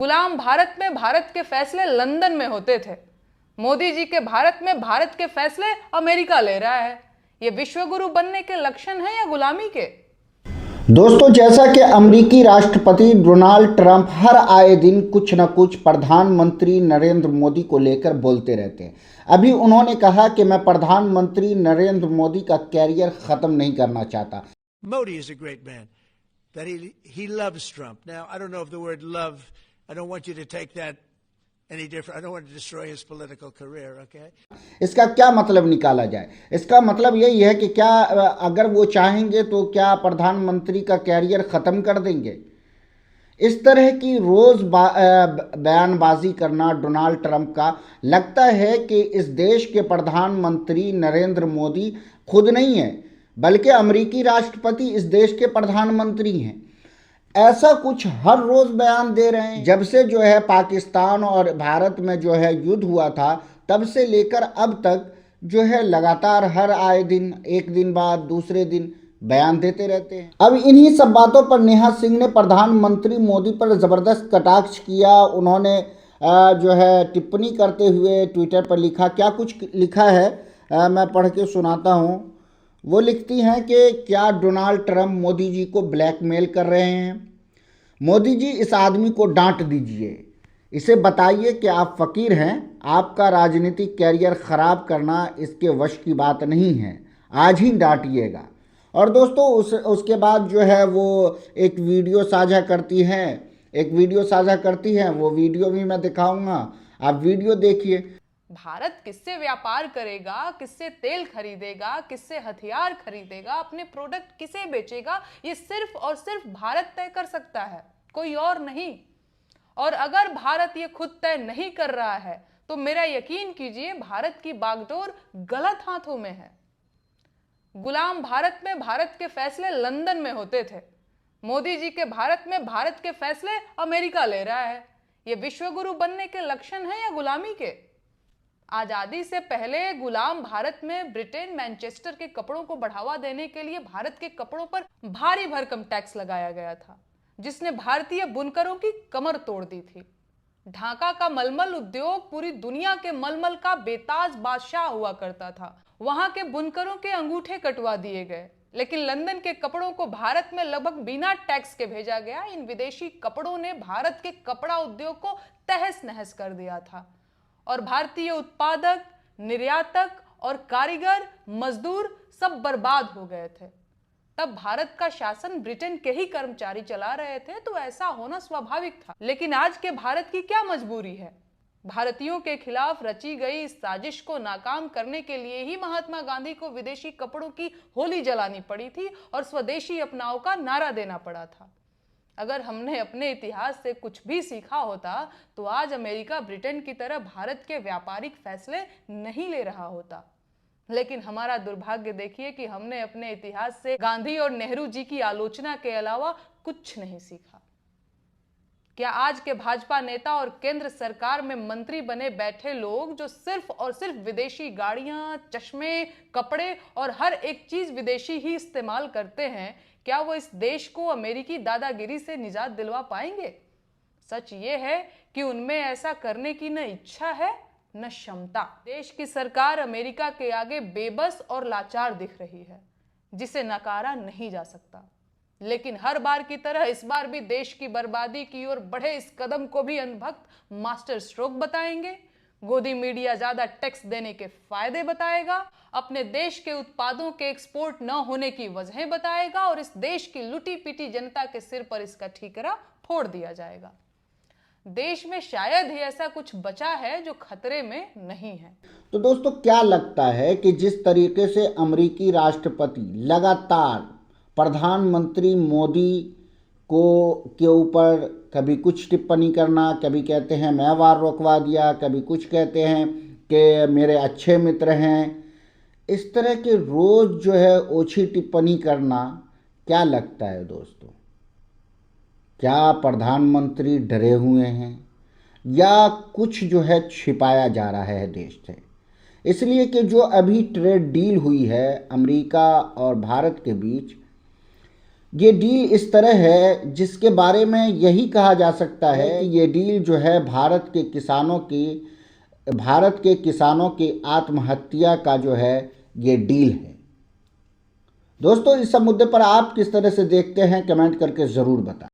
गुलाम भारत में भारत के फैसले लंदन में होते थे। मोदी जी के भारत में भारत के फैसले अमेरिका ले रहा है। ये विश्वगुरु बनने के लक्षण है या गुलामी के? दोस्तों, जैसा कि अमेरिकी राष्ट्रपति डोनाल्ड ट्रंप हर आए दिन कुछ न कुछ प्रधानमंत्री नरेंद्र मोदी को लेकर बोलते रहते हैं। अभी उन्होंने कहा कि मैं प्रधानमंत्री नरेंद्र मोदी का कैरियर खत्म नहीं करना चाहता। Modi is a great man. That he loves Trump. Now, I don't know if the word love, I don't want you to take that any different. I don't want to destroy his political career, okay? इसका क्या मतलब निकाला जाए? इसका मतलब यही है कि क्या अगर वो चाहेंगे तो क्या प्रधानमंत्री का कैरियर ख़त्म कर देंगे? इस तरह की रोज़ बयानबाजी करना डोनाल्ड ट्रंप का, लगता है कि इस देश के प्रधानमंत्री नरेंद्र मोदी खुद नहीं है, बल्कि अमेरिकी राष्ट्रपति इस देश के प्रधानमंत्री हैं। ऐसा कुछ हर रोज़ बयान दे रहे हैं। जब से जो है पाकिस्तान और भारत में जो है युद्ध हुआ था, तब से लेकर अब तक जो है लगातार हर आए दिन, एक दिन बाद दूसरे दिन बयान देते रहते हैं। अब इन्हीं सब बातों पर नेहा सिंह ने प्रधानमंत्री मोदी पर ज़बरदस्त कटाक्ष किया। उन्होंने जो है टिप्पणी करते हुए ट्विटर पर लिखा, क्या कुछ लिखा है मैं पढ़ के सुनाता हूँ। वो लिखती हैं कि क्या डोनाल्ड ट्रंप मोदी जी को ब्लैकमेल कर रहे हैं? मोदी जी, इस आदमी को डांट दीजिए, इसे बताइए कि आप फ़कीर हैं, आपका राजनीतिक कैरियर ख़राब करना इसके वश की बात नहीं है, आज ही डांटिएगा। और दोस्तों उसके बाद जो है वो एक वीडियो साझा करती हैं, वो वीडियो भी मैं दिखाऊंगा, आप वीडियो देखिए। भारत किससे व्यापार करेगा, किससे तेल खरीदेगा, किससे हथियार खरीदेगा, अपने प्रोडक्ट किसे बेचेगा, ये सिर्फ और सिर्फ भारत तय कर सकता है, कोई और नहीं। और अगर भारत ये खुद तय नहीं कर रहा है तो मेरा यकीन कीजिए भारत की बागडोर गलत हाथों में है। गुलाम भारत में भारत के फैसले लंदन में होते थे। मोदी जी के भारत में भारत के फैसले अमेरिका ले रहा है। ये विश्वगुरु बनने के लक्षण है या गुलामी के? आजादी से पहले गुलाम भारत में ब्रिटेन मैनचेस्टर के कपड़ों को बढ़ावा देने के लिए भारत के कपड़ों पर भारी भरकम टैक्स लगाया गया था, जिसने भारतीय बुनकरों की कमर तोड़ दी थी। ढाका का मलमल उद्योग पूरी दुनिया के मलमल का बेताज बादशाह हुआ करता था। वहां के बुनकरों के अंगूठे कटवा दिए गए, लेकिन लंदन के कपड़ों को भारत में लगभग बिना टैक्स के भेजा गया। इन विदेशी कपड़ों ने भारत के कपड़ा उद्योग को तहस नहस कर दिया था और भारतीय उत्पादक, निर्यातक और कारीगर, मजदूर सब बर्बाद हो गए थे। तब भारत का शासन ब्रिटेन के ही कर्मचारी चला रहे थे, तो ऐसा होना स्वाभाविक था। लेकिन आज के भारत की क्या मजबूरी है? भारतीयों के खिलाफ रची गई इस साजिश को नाकाम करने के लिए ही महात्मा गांधी को विदेशी कपड़ों की होली जलानी पड़ी थी और स्वदेशी अपनाओ का नारा देना पड़ा था। अगर हमने अपने इतिहास से कुछ भी सीखा होता तो आज अमेरिका ब्रिटेन की तरह भारत के व्यापारिक फैसले नहीं ले रहा होता। लेकिन हमारा दुर्भाग्य देखिए कि हमने अपने इतिहास से गांधी और नेहरू जी की आलोचना के अलावा कुछ नहीं सीखा। क्या आज के भाजपा नेता और केंद्र सरकार में मंत्री बने बैठे लोग जो सिर्फ और सिर्फ विदेशी गाड़ियां, चश्मे, कपड़े और हर एक चीज विदेशी ही इस्तेमाल करते हैं, क्या वो इस देश को अमेरिकी दादागिरी से निजात दिलवा पाएंगे? सच ये है कि उनमें ऐसा करने की न इच्छा है न क्षमता। देश की सरकार अमेरिका के आगे बेबस और लाचार दिख रही है, जिसे नकारा नहीं जा सकता। लेकिन हर बार की तरह इस बार भी देश की बर्बादी की ओर बढ़े इस कदम को भी अंधभक्त मास्टर स्ट्रोक बताएंगे। गोदी मीडिया ज्यादा टैक्स देने के फायदे बताएगा, अपने देश के उत्पादों के एक्सपोर्ट न होने की वजहें बताएगा और इस देश की लुटी पिटी जनता के सिर पर इसका ठीकरा फोड़ दिया जाएगा। देश में शायद ही ऐसा कुछ बचा है जो खतरे में नहीं है। तो दोस्तों, क्या लगता है कि जिस तरीके से अमेरिकी राष्ट्रपति लगातार प्रधानमंत्री मोदी के ऊपर कभी कुछ टिप्पणी करना, कभी कहते हैं मैं वार रोकवा दिया, कभी कुछ कहते हैं कि मेरे अच्छे मित्र हैं, इस तरह के रोज़ जो है ओछी टिप्पणी करना, क्या लगता है दोस्तों? क्या प्रधानमंत्री डरे हुए हैं या कुछ जो है छिपाया जा रहा है देश से? इसलिए कि जो अभी ट्रेड डील हुई है अमेरिका और भारत के बीच, ये डील इस तरह है जिसके बारे में यही कहा जा सकता है कि ये डील जो है भारत के किसानों की आत्महत्या का जो है ये डील है। दोस्तों, इस सब मुद्दे पर आप किस तरह से देखते हैं, कमेंट करके ज़रूर बताएं।